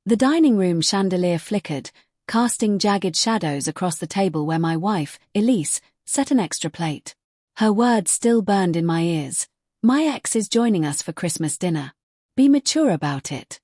The dining room chandelier flickered, casting jagged shadows across the table where my wife, Elise, set an extra plate. Her words still burned in my ears. "My ex is joining us for Christmas dinner. Be mature about it."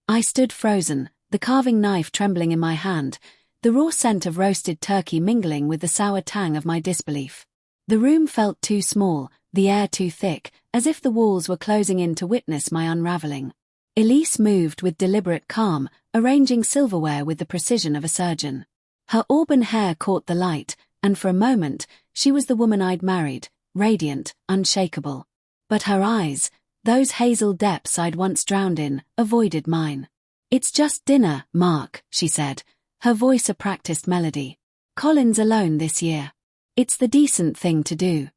I stood frozen, the carving knife trembling in my hand, the raw scent of roasted turkey mingling with the sour tang of my disbelief. The room felt too small, the air too thick, as if the walls were closing in to witness my unraveling. Elise moved with deliberate calm, arranging silverware with the precision of a surgeon. Her auburn hair caught the light, and for a moment, she was the woman I'd married, radiant, unshakable. But her eyes, those hazel depths I'd once drowned in, avoided mine. "It's just dinner, Mark," she said, her voice a practiced melody. "Colin's alone this year. It's the decent thing to do."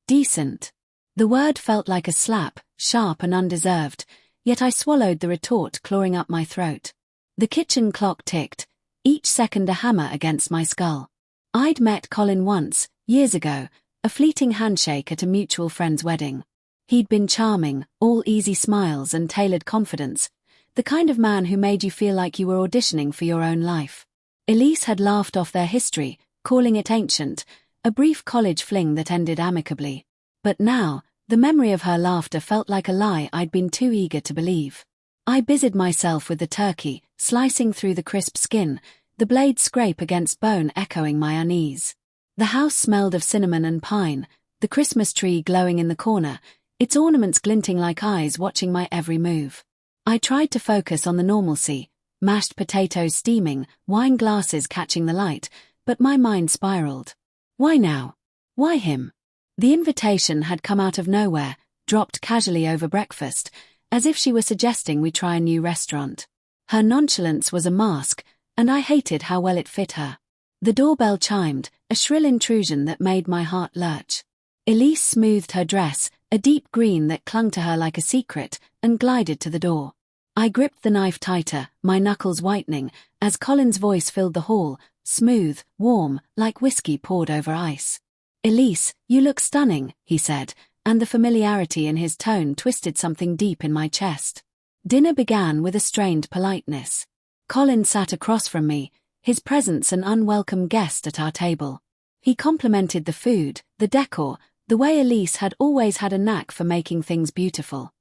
Decent. The word felt like a slap, sharp and undeserved, yet I swallowed the retort clawing up my throat. The kitchen clock ticked, each second a hammer against my skull. I'd met Colin once, years ago, a fleeting handshake at a mutual friend's wedding. He'd been charming, all easy smiles and tailored confidence, the kind of man who made you feel like you were auditioning for your own life. Elise had laughed off their history, calling it ancient, a brief college fling that ended amicably. But now, the memory of her laughter felt like a lie I'd been too eager to believe. I busied myself with the turkey, slicing through the crisp skin, the blade scrape against bone echoing my unease. The house smelled of cinnamon and pine, the Christmas tree glowing in the corner, its ornaments glinting like eyes watching my every move. I tried to focus on the normalcy, mashed potatoes steaming, wine glasses catching the light, but my mind spiraled. Why now? Why him? The invitation had come out of nowhere, dropped casually over breakfast, as if she were suggesting we try a new restaurant. Her nonchalance was a mask, and I hated how well it fit her. The doorbell chimed, a shrill intrusion that made my heart lurch. Elise smoothed her dress, a deep green that clung to her like a secret, and glided to the door. I gripped the knife tighter, my knuckles whitening, as Colin's voice filled the hall, smooth, warm, like whiskey poured over ice. "Elise, you look stunning," he said, and the familiarity in his tone twisted something deep in my chest. Dinner began with a strained politeness. Colin sat across from me, his presence an unwelcome guest at our table. He complimented the food, the decor, the way Elise had always had a knack for making things beautiful.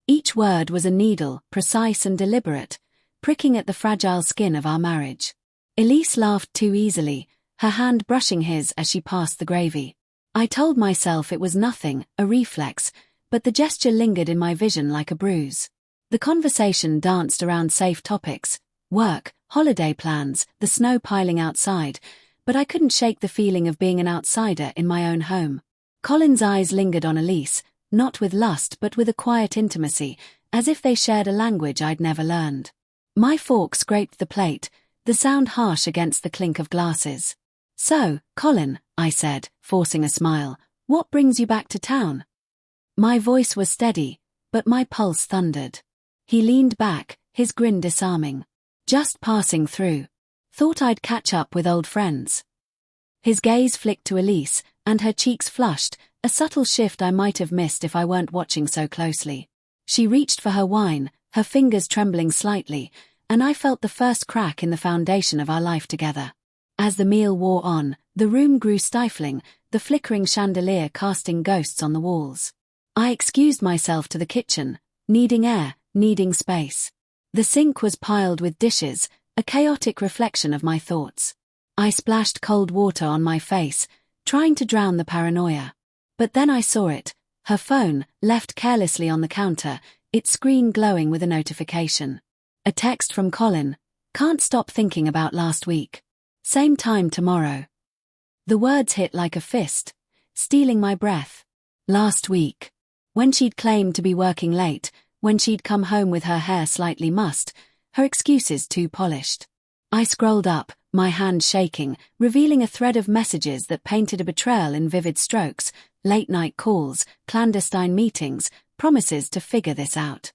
Each word was a needle, precise and deliberate, pricking at the fragile skin of our marriage. Elise laughed too easily, her hand brushing his as she passed the gravy. I told myself it was nothing, a reflex, but the gesture lingered in my vision like a bruise. The conversation danced around safe topics, work, holiday plans, the snow piling outside, but I couldn't shake the feeling of being an outsider in my own home. Colin's eyes lingered on Elise, not with lust but with a quiet intimacy, as if they shared a language I'd never learned. My fork scraped the plate, the sound harsh against the clink of glasses. "So, Colin," I said, forcing a smile, "what brings you back to town?" My voice was steady, but my pulse thundered. He leaned back, his grin disarming. "Just passing through. Thought I'd catch up with old friends." His gaze flicked to Elise, and her cheeks flushed, a subtle shift I might have missed if I weren't watching so closely. She reached for her wine, her fingers trembling slightly, and I felt the first crack in the foundation of our life together. As the meal wore on, the room grew stifling, the flickering chandelier casting ghosts on the walls. I excused myself to the kitchen, needing air, needing space. The sink was piled with dishes, a chaotic reflection of my thoughts. I splashed cold water on my face, trying to drown the paranoia. But then I saw it, her phone, left carelessly on the counter, its screen glowing with a notification. A text from Colin. "Can't stop thinking about last week. Same time tomorrow." The words hit like a fist, stealing my breath. Last week. When she'd claimed to be working late, when she'd come home with her hair slightly mussed, her excuses too polished. I scrolled up, my hand shaking, revealing a thread of messages that painted a betrayal in vivid strokes, late-night calls, clandestine meetings, promises to figure this out.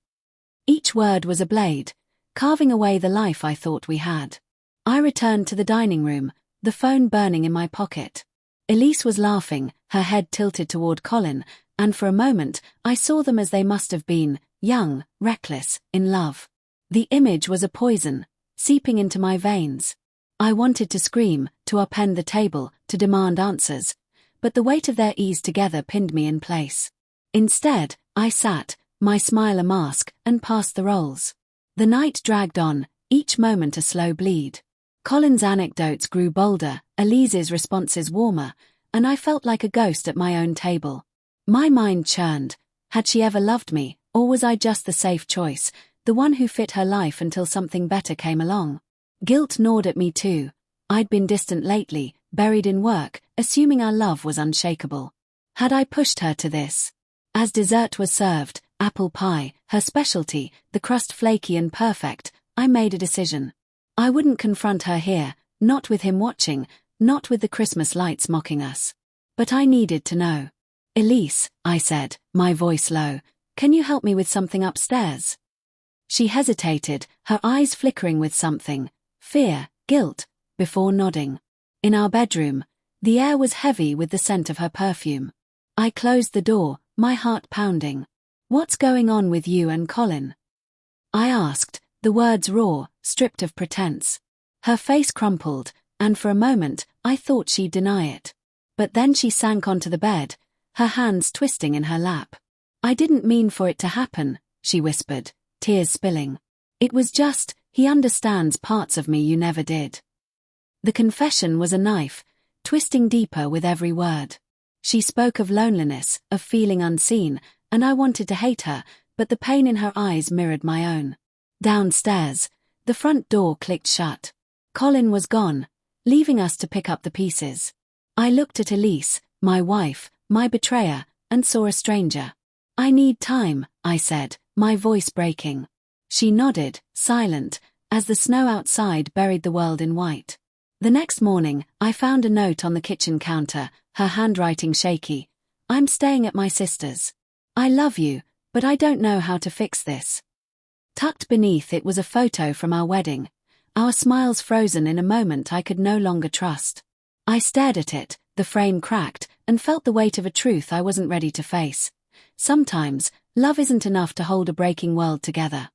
Each word was a blade, carving away the life I thought we had. I returned to the dining room, the phone burning in my pocket. Elise was laughing, her head tilted toward Colin, and for a moment I saw them as they must have been, young, reckless, in love. The image was a poison, seeping into my veins. I wanted to scream, to upend the table, to demand answers, but the weight of their ease together pinned me in place. Instead, I sat, my smile a mask, and passed the rolls. The night dragged on, each moment a slow bleed. Colin's anecdotes grew bolder, Elise's responses warmer, and I felt like a ghost at my own table. My mind churned. Had she ever loved me, or was I just the safe choice, the one who fit her life until something better came along? Guilt gnawed at me too. I'd been distant lately, buried in work, assuming our love was unshakable. Had I pushed her to this? As dessert was served, apple pie, her specialty, the crust flaky and perfect, I made a decision. I wouldn't confront her here, not with him watching, not with the Christmas lights mocking us. But I needed to know. "Elise," I said, my voice low, "can you help me with something upstairs?" She hesitated, her eyes flickering with something, fear, guilt, before nodding. In our bedroom, the air was heavy with the scent of her perfume. I closed the door, my heart pounding. "What's going on with you and Colin?" I asked, the words raw, stripped of pretense. Her face crumpled, and for a moment, I thought she'd deny it. But then she sank onto the bed, her hands twisting in her lap. "I didn't mean for it to happen," she whispered, tears spilling. "It was just, he understands parts of me you never did." The confession was a knife, twisting deeper with every word. She spoke of loneliness, of feeling unseen, and I wanted to hate her, but the pain in her eyes mirrored my own. Downstairs, the front door clicked shut. Colin was gone, leaving us to pick up the pieces. I looked at Elise, my wife, my betrayer, and saw a stranger. "I need time," I said, my voice breaking. She nodded, silent, as the snow outside buried the world in white. The next morning, I found a note on the kitchen counter, her handwriting shaky. "I'm staying at my sister's. I love you, but I don't know how to fix this." Tucked beneath it was a photo from our wedding, our smiles frozen in a moment I could no longer trust. I stared at it, the frame cracked, and felt the weight of a truth I wasn't ready to face. Sometimes, love isn't enough to hold a breaking world together.